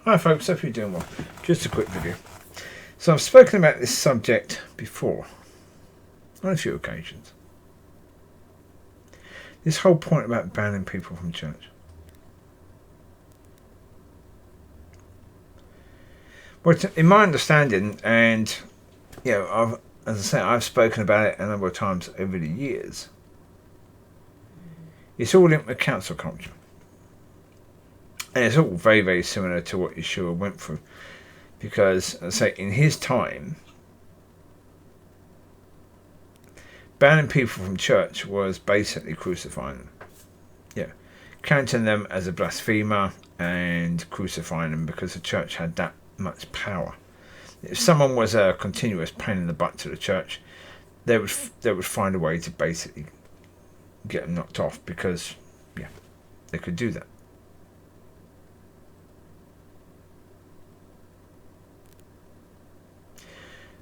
Hi folks, hope you're doing well. Just a quick video. So I've spoken about this subject before on a few occasions. This whole point about banning people from church. Well, in my understanding, and as I say, I've spoken about it a number of times over the years. It's all linked with council culture. And it's all very, very similar to what Yeshua went through. Because, as I say, in his time, banning people from church was basically crucifying them. Yeah. Counting them as a blasphemer and crucifying them because the church had that much power. If someone was a continuous pain in the butt to the church, they would find a way to basically get them knocked off because, yeah, they could do that.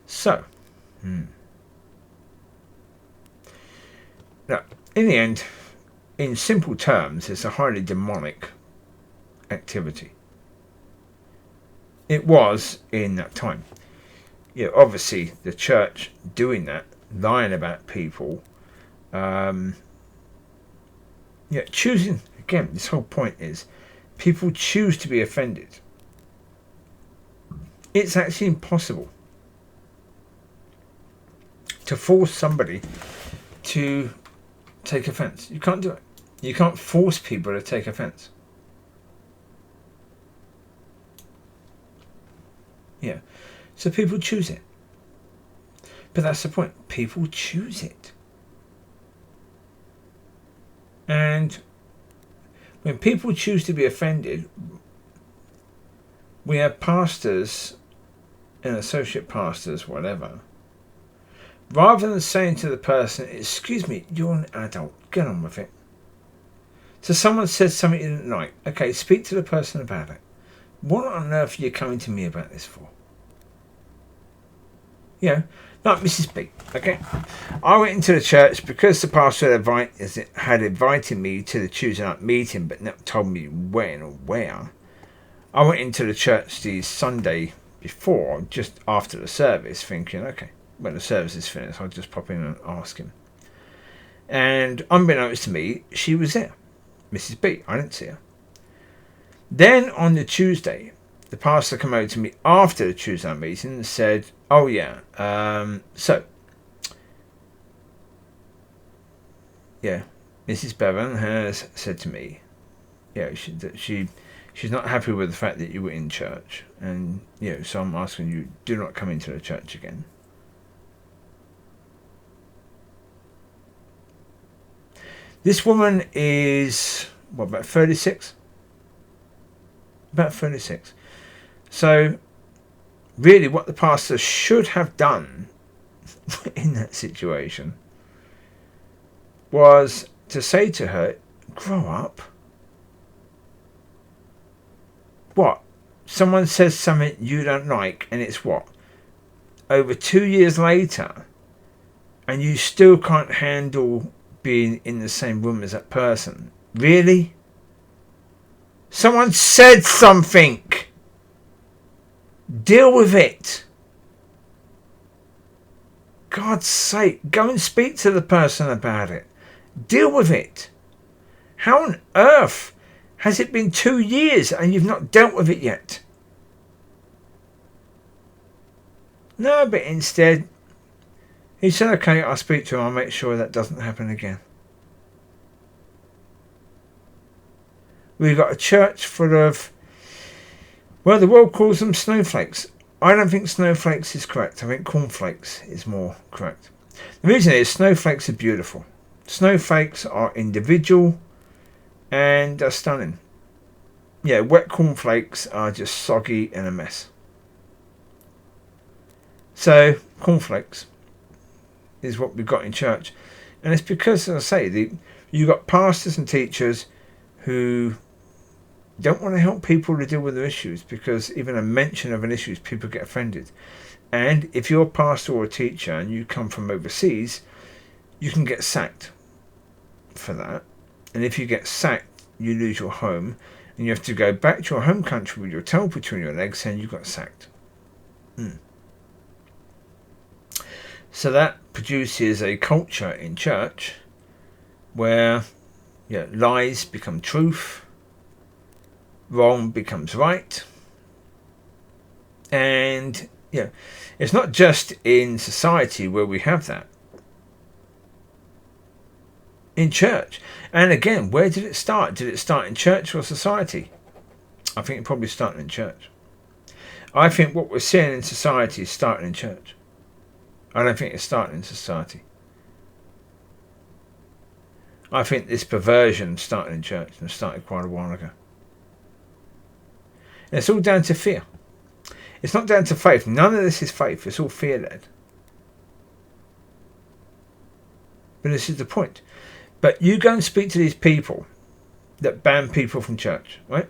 So, now, in the end, in simple terms, it's a highly demonic activity. It was in that time. Yeah, obviously, the church doing that, lying about people, choosing, again, this whole point is, people choose to be offended. It's actually impossible to force somebody to take offence. You can't do it. You can't force people to take offence. Yeah. So people choose it. But that's the point. People choose it. And when people choose to be offended, we have pastors and associate pastors, whatever, rather than saying to the person, excuse me, you're an adult, get on with it. So someone says something you didn't like. Okay, speak to the person about it. What on earth are you coming to me about this for? Yeah, like Mrs. B, okay? I went into the church because the pastor had invited me to the Tuesday night meeting but not told me when or where. I went into the church the Sunday before, just after the service, thinking, okay, when the service is finished, I'll just pop in and ask him. And unbeknownst to me, she was there. Mrs. B. I didn't see her. Then on the Tuesday, the pastor came over to me after the Tuesday meeting and said, oh yeah, Mrs. Bevan has said to me, that she's not happy with the fact that you were in church. And, so I'm asking you, do not come into the church again. This woman is, about 36? About 36. So, really what the pastor should have done in that situation was to say to her, grow up. What? Someone says something you don't like and it's what? Over 2 years later and you still can't handle being in the same room as that person. Really? Someone said something. Deal with it. God's sake, go and speak to the person about it. Deal with it. How on earth has it been 2 years and you've not dealt with it yet? No, but instead, he said, okay, I'll speak to him. I'll make sure that doesn't happen again. We've got a church full of, well, the world calls them snowflakes. I don't think snowflakes is correct. I think cornflakes is more correct. The reason is snowflakes are beautiful. Snowflakes are individual and are stunning. Yeah, wet cornflakes are just soggy and a mess. So, cornflakes is what we've got in church. And it's because, as I say, you've got pastors and teachers who don't want to help people to deal with their issues because even a mention of an issue, people get offended. And if you're a pastor or a teacher and you come from overseas, you can get sacked for that. And if you get sacked, you lose your home and you have to go back to your home country with your tail between your legs saying you got sacked. So that produces a culture in church where lies become truth, wrong becomes right, and it's not just in society where we have that. In church. And again, where did it start? Did it start in church or society? I think it probably started in church. I think what we're seeing in society is starting in church. I don't think it's starting in society. I think this perversion started in church and started quite a while ago. And it's all down to fear. It's not down to faith. None of this is faith. It's all fear-led. But this is the point. But you go and speak to these people that ban people from church, right?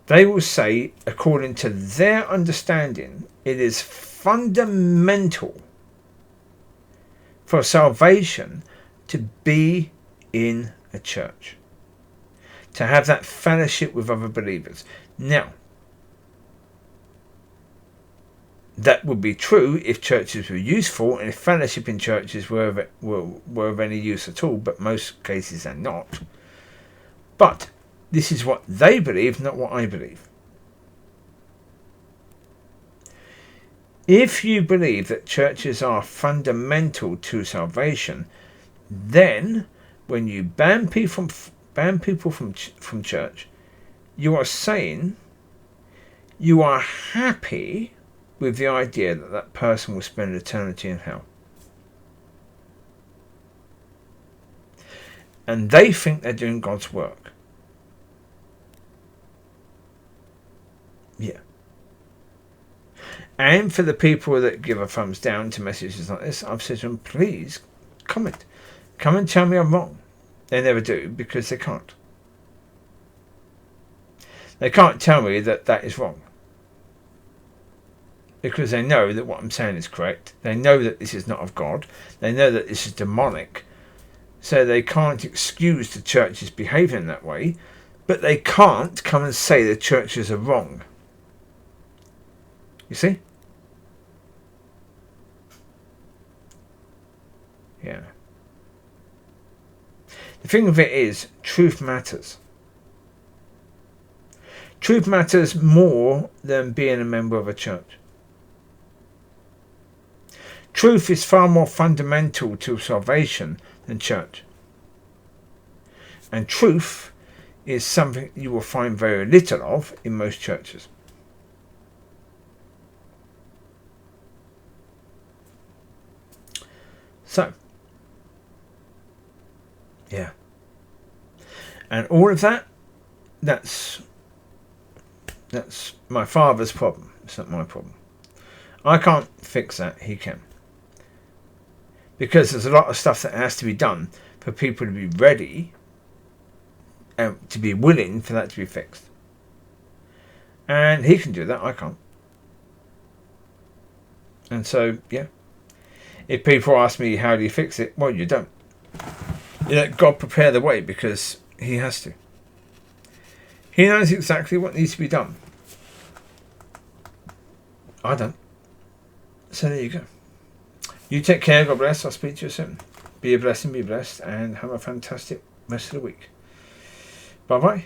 They will say, according to their understanding, it is fundamental for salvation to be in a church, to have that fellowship with other believers. Now, that would be true if churches were useful and if fellowship in churches were of any use at all, but most cases they're not. But this is what they believe, not what I believe. If you believe that churches are fundamental to salvation, then when you ban people from church, you are saying you are happy with the idea that that person will spend eternity in hell. And they think they're doing God's work. Yeah. And for the people that give a thumbs down to messages like this, I've said to them, please comment. Come and tell me I'm wrong. They never do, because they can't. They can't tell me that that is wrong. Because they know that what I'm saying is correct. They know that this is not of God. They know that this is demonic. So they can't excuse the churches behaving that way. But they can't come and say the churches are wrong. You see? Yeah. The thing of it is, truth matters. Truth matters more than being a member of a church. Truth is far more fundamental to salvation than church. And truth is something you will find very little of in most churches. So, yeah. And all of that, that's my father's problem. It's not my problem. I can't fix that. He can. Because there's a lot of stuff that has to be done for people to be ready and to be willing for that to be fixed. And he can do that. I can't. And so, yeah. If people ask me, how do you fix it? Well, you don't. You let God prepare the way, because he has to. He knows exactly what needs to be done. I don't. So there you go. You take care. God bless. I'll speak to you soon. Be a blessing, be blessed, and have a fantastic rest of the week. Bye-bye.